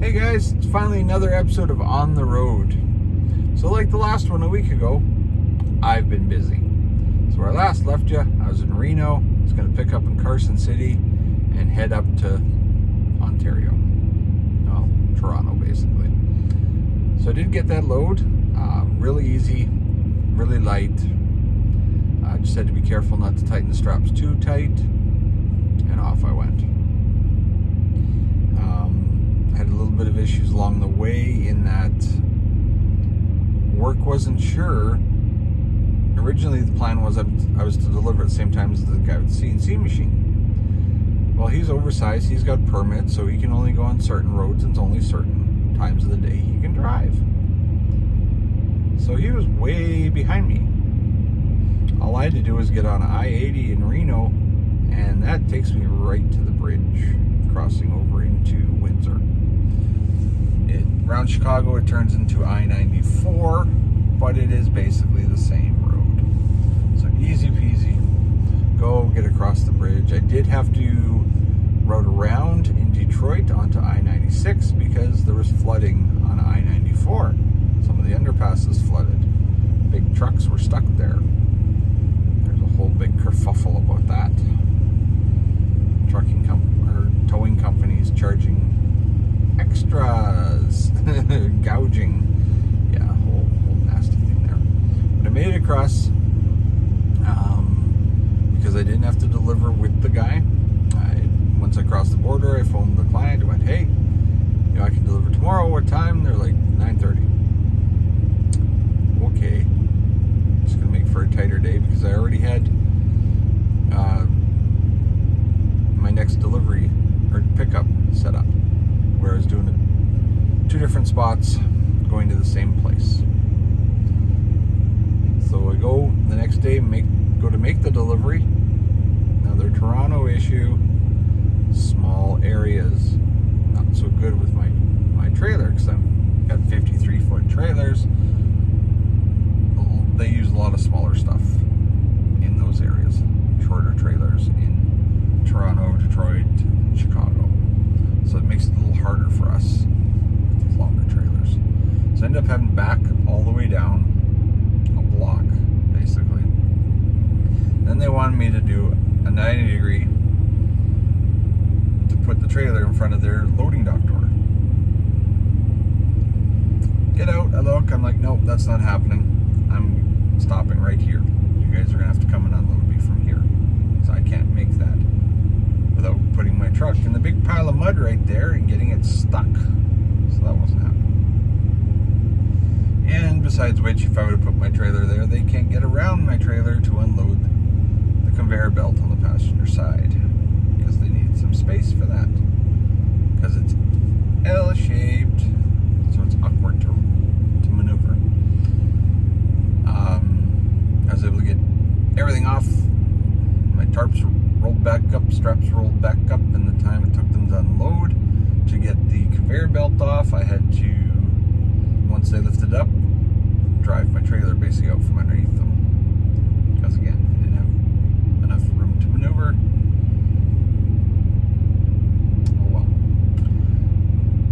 Hey guys, it's finally another episode of On the Road. So like the last one a week ago, I've been busy. So where I last left you, I was in Reno. I was going to pick up in Carson City and head up to Ontario. Well, Toronto basically. So I did get that load. Really easy, really light. I just had to be careful not to tighten the straps too tight. And off I went. Had a little bit of issues along the way in that work wasn't sure. Originally the plan was I was to deliver at the same time as the guy with the CNC machine. Well, he's oversized, he's got permits, so he can only go on certain roads and it's only certain times of the day he can drive. So he was way behind me. All I had to do was get on I-80 in Reno, and that takes me right to the bridge, crossing over into Windsor. Around Chicago, it turns into I-94, but it is basically the same road. So easy peasy. Go get across the bridge. I did have to route around in Detroit onto I-96 because there was flooding on I-94. Some of the underpasses flooded. Big trucks were stuck there. There's a whole big kerfuffle about that. Towing companies charging extras, gouging, yeah, whole nasty thing there. But I made it across because I didn't have to deliver with the guy. Once I crossed the border, I phoned the client. I went, hey, I can deliver tomorrow. What time? They're like 9:30. Okay, just gonna make for a tighter day because I already had my next delivery or pickup set up, where I was doing it 2 different spots going to the same place. So I go the next day, go to make the delivery. Another Toronto issue. Small areas, not so good with my trailer because I've got 53-foot trailers. They use a lot of smaller stuff in those areas, shorter trailers in Toronto, Detroit, Chicago. So it makes it a little harder for us with these longer trailers. So I ended up having to back all the way down a block, basically. Then they wanted me to do a 90-degree to put the trailer in front of their loading dock door. Get out, I look, I'm like, nope, that's not happening. I'm stopping right here. You guys are going to have to come and unload me from here. So I can't make that without putting my truck in the big pile of mud right there and getting it stuck. So that wasn't happening. And besides which, if I would have put my trailer there, they can't get around my trailer to unload the conveyor belt on the passenger side because they need some space for that. Because it's L-shaped, so it's awkward to maneuver. I was able to get everything off. My tarps rolled back up, straps rolled back up in the time it took them to unload. To get the conveyor belt off, I had to, once they lifted up, drive my trailer basically out from underneath them. Because again, I didn't have enough room to maneuver. Oh well.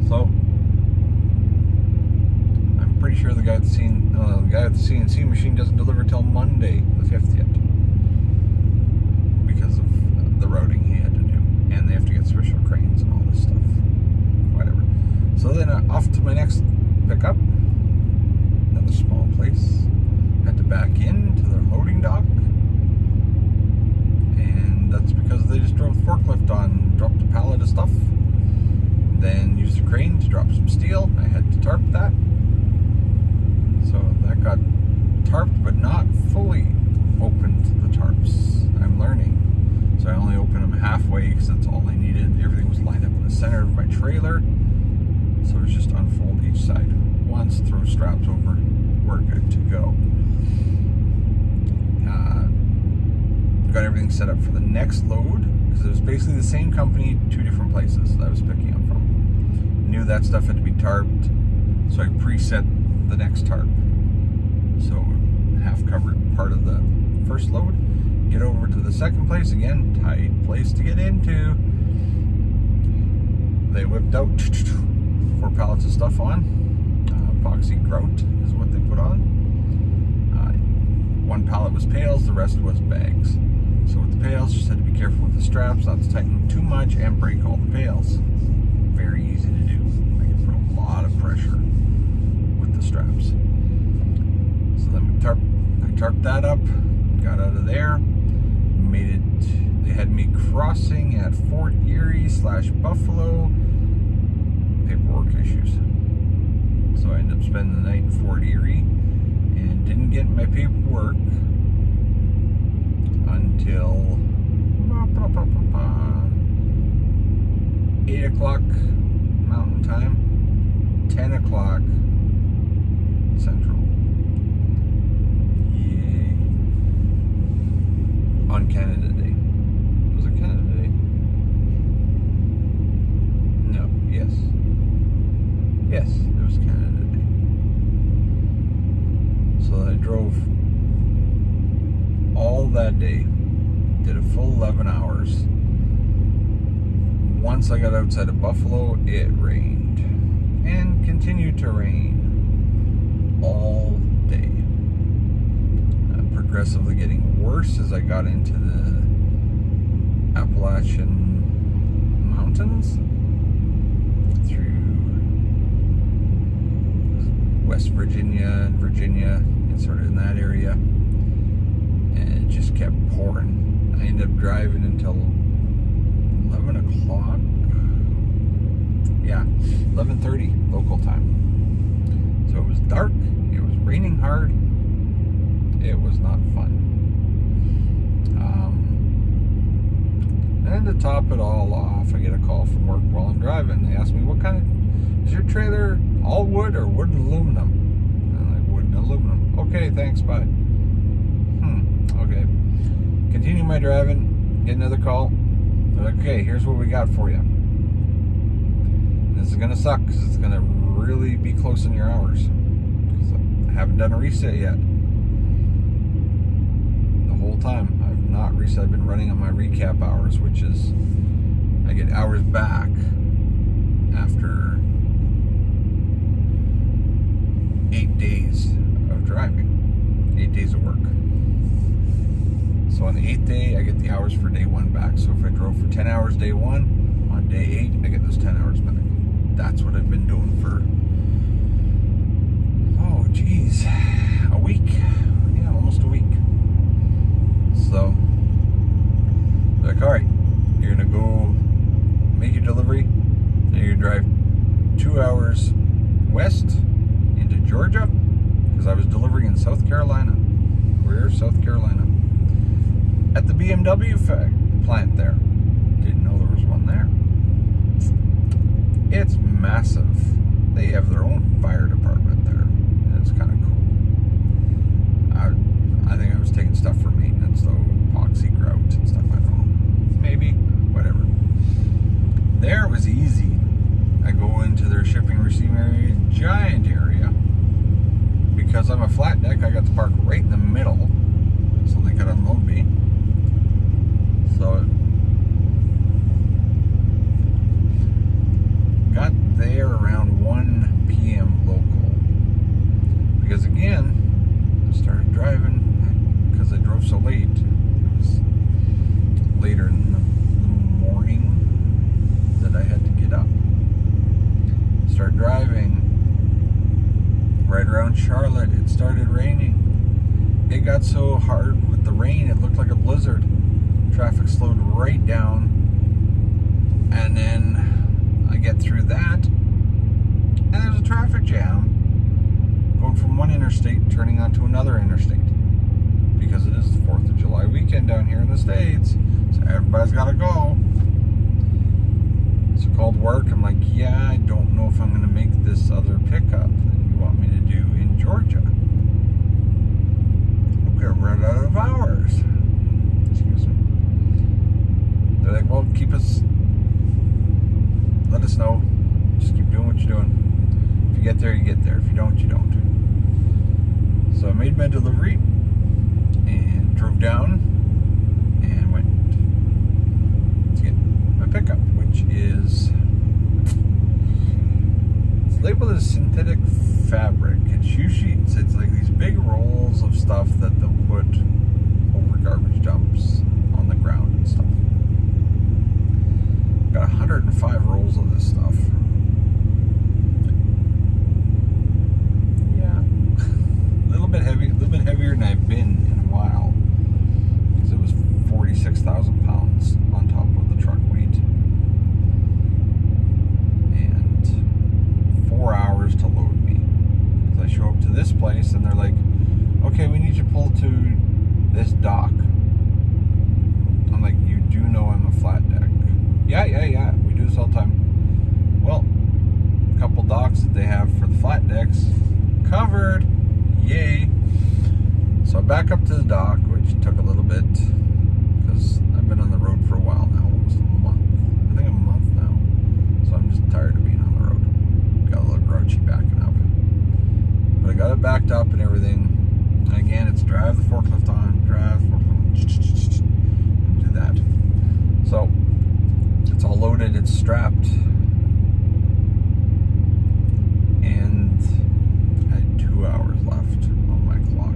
So, I'm pretty sure the guy at the CNC machine doesn't deliver till Monday, the 5th yet. Because of the routing he had to do. And they have to get special cranes and all this stuff. Whatever. So then off to my next pickup. Another small place. Had to back into their loading dock. And that's because they just drove the forklift on, dropped a pallet of stuff. Then used a crane to drop some steel. I had to tarp that. So that got tarped, but not fully opened the tarps. I'm learning. So I only opened them halfway because that's all I needed. Everything was lined up in the center of my trailer. So it was just unfold each side once, throw straps over, we're good to go. Got everything set up for the next load because it was basically the same company, 2 different places that I was picking up from. Knew that stuff had to be tarped, so I preset the next tarp. So half covered part of the first load. Get over to the second place, again, tight place to get into. They whipped out 4 pallets of stuff on. Epoxy grout is what they put on. One pallet was pails, the rest was bags. So with the pails, just had to be careful with the straps, not to tighten them too much and break all the pails. Very easy to do. I can put a lot of pressure with the straps. So then I tarped that up, got out of there, made it. They had me crossing at Fort Erie / Buffalo. Paperwork issues. So I ended up spending the night in Fort Erie and didn't get my paperwork until 8 o'clock Mountain Time, 10 o'clock Central. Yay. On Canada Day. Was it Canada Day? No, yes. Yes, it was Canada Day. So I drove all that day, did a full 11 hours. Once I got outside of Buffalo, it rained and continued to rain all day. Progressively getting worse as I got into the Appalachian Mountains through West Virginia and Virginia, and sort of in that area, and it just kept pouring. I ended up driving until 11 o'clock. Yeah, 11:30 local time. So it was dark, it was raining hard, it was not fun. And to top it all off, I get a call from work while I'm driving. They ask me, what kind of, is your trailer all wood or wood and aluminum? And I'm like, wood and aluminum. Okay, thanks, bye. Okay. Continue my driving, get another call. They're like, okay, here's what we got for you. This is going to suck because it's going to really be close in your hours. Because I haven't done a reset yet. The whole time. I've not reset. I've been running on my recap hours, which is, I get hours back after 8 days of driving. 8 days of work. So on the 8th day, I get the hours for day 1 back. So if I drove for 10 hours day 1, on day 8, I get those 10 hours back. That's what I've been doing for, oh geez, a week. Yeah, almost a week. So, like, all right, you're gonna go make your delivery, and you're gonna drive 2 hours west into Georgia, because I was delivering in South Carolina. Where? South Carolina. At the BMW plant there. Didn't know there was one there. It's massive. They have their own fire department there. It's kind of cool. I think I was taking stuff for maintenance, though, epoxy grout and stuff. I don't know. Maybe. Whatever. There it was easy. I go into their shipping receiving area, giant area. Because I'm a flat deck, I got to park right in the middle, so they could unload me. So got there around 1 p.m. local. Because again, I started driving because I drove so late. It was later in the morning that I had to get up. Started driving. Right around Charlotte, it started raining. It got so hard with the rain, it looked like a blizzard. Traffic slowed right down. And then I get through that, and there's a traffic jam going from one interstate turning onto another interstate, because it is the 4th of July weekend down here in the States, so everybody's got to go. So called work, I'm like, yeah, I don't know if I'm going to make this other pickup that you want me to do in Georgia. Okay, we're out of hours. Excuse me. They're like, well, let us know. Just keep doing what you're doing. If you get there, you get there. If you don't, you don't. So I made my delivery and drove down and went to get my pickup, which is labeled as synthetic fabric. It's like these big rolls of stuff that they'll put over garbage dumps on the ground and stuff. Got 105 rolls of this stuff. Yeah, a little bit heavier than I've been in a while, because it was 46,000 pounds on top of the truck weight, and 4 hours to load me. So I show up to this place and they're like, "Okay, we need you to pull to this dock." I'm like, "You do know I'm a flat deck." Yeah, we do this all the time. Well, a couple docks that they have for the flat decks covered. Yay. So I back up to the dock, which took a little bit because I've been on the road for a while now, almost a month. I think a month now. So I'm just tired of being on the road. Got a little grouchy backing up. But I got it backed up and everything. And again, it's drive the forklift on, and do that. So it's all loaded, it's strapped, and I had 2 hours left on my clock.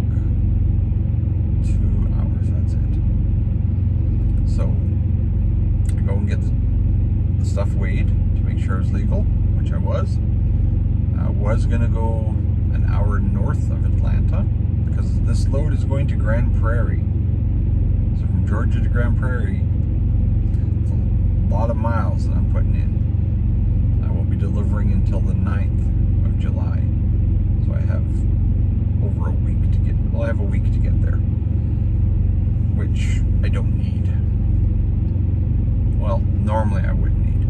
2 hours, that's it. So I go and get the stuff weighed to make sure it's legal, which I was. I was going to go an hour north of Atlanta because this load is going to Grand Prairie. So from Georgia to Grand Prairie, it's a lot of miles that I'm putting in. I won't be delivering until the 9th of July. So I have over a week to get, well, I have a week to get there, which I don't need. Well, normally I would need.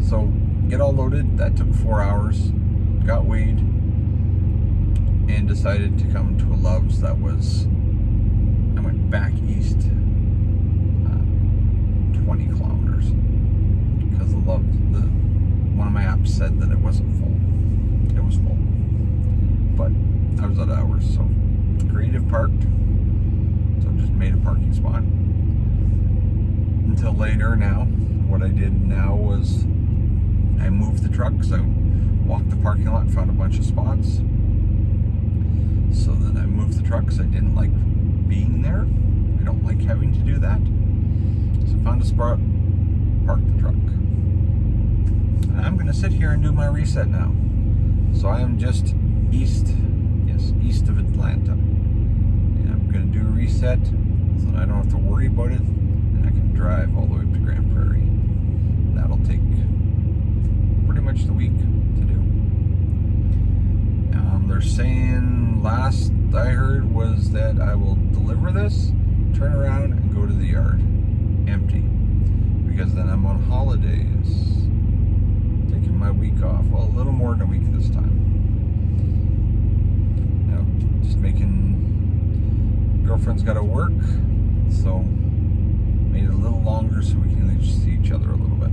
So get all loaded, that took 4 hours, got weighed, and decided to come to a Love's that was, I went back east 20 kilometers because one of my apps said that it wasn't full. It was full, but I was out of hours, so Creative parked, so just made a parking spot until later. Now what I did now was I moved the truck, so walked the parking lot, found a bunch of spots. So then I moved the truck because I didn't like being there. I don't like having to do that. So I found a spot, parked the truck. And I'm going to sit here and do my reset now. So I am just east of Atlanta. And I'm going to do a reset so that I don't have to worry about it. And I can drive all the way up to Grand Prairie. And that'll take pretty much the week to do. They're saying, last I heard was that I will deliver this, turn around, and go to the yard empty, because then I'm on holidays, taking my week off. Well, a little more than a week this time. Now, just girlfriend's got to work, so made it a little longer so we can at least see each other a little bit.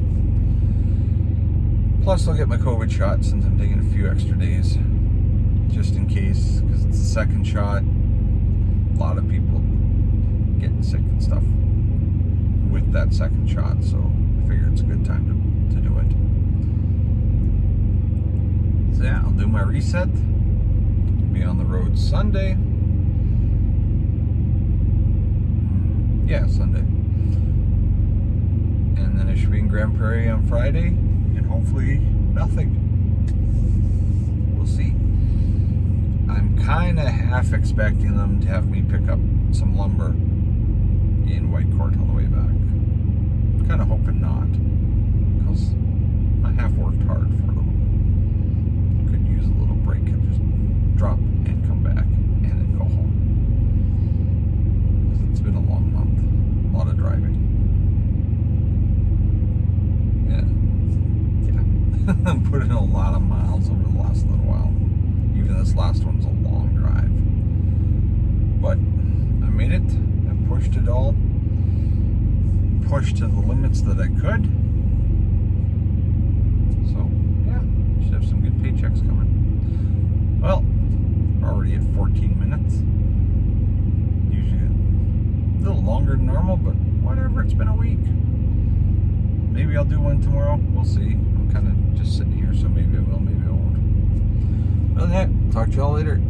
Plus, I'll get my COVID shot since I'm taking a few extra days, just in case, because it's the second shot. A lot of people getting sick and stuff with that second shot, so I figure it's a good time to do it. So yeah, I'll do my reset, be on the road Sunday. Yeah, Sunday. And then I should be in Grand Prairie on Friday, and hopefully nothing. We'll see. I'm kind of half expecting them to have me pick up some lumber in Whitecourt on the way back. Kind of hoping not, because I have worked hard for them. Could use a little break and just drop and come back and then go home. Because it's been a long month, a lot of driving. Yeah, I'm putting a lot of miles over the last little while. Even this last one's a long drive. But I made it. I pushed it all. Pushed to the limits that I could. So, yeah, should have some good paychecks coming. Well, we're already at 14 minutes. Usually a little longer than normal, but whatever, it's been a week. Maybe I'll do one tomorrow. We'll see. I'm kind of just sitting here, so maybe I will, maybe I won't. Other than that, talk to y'all later.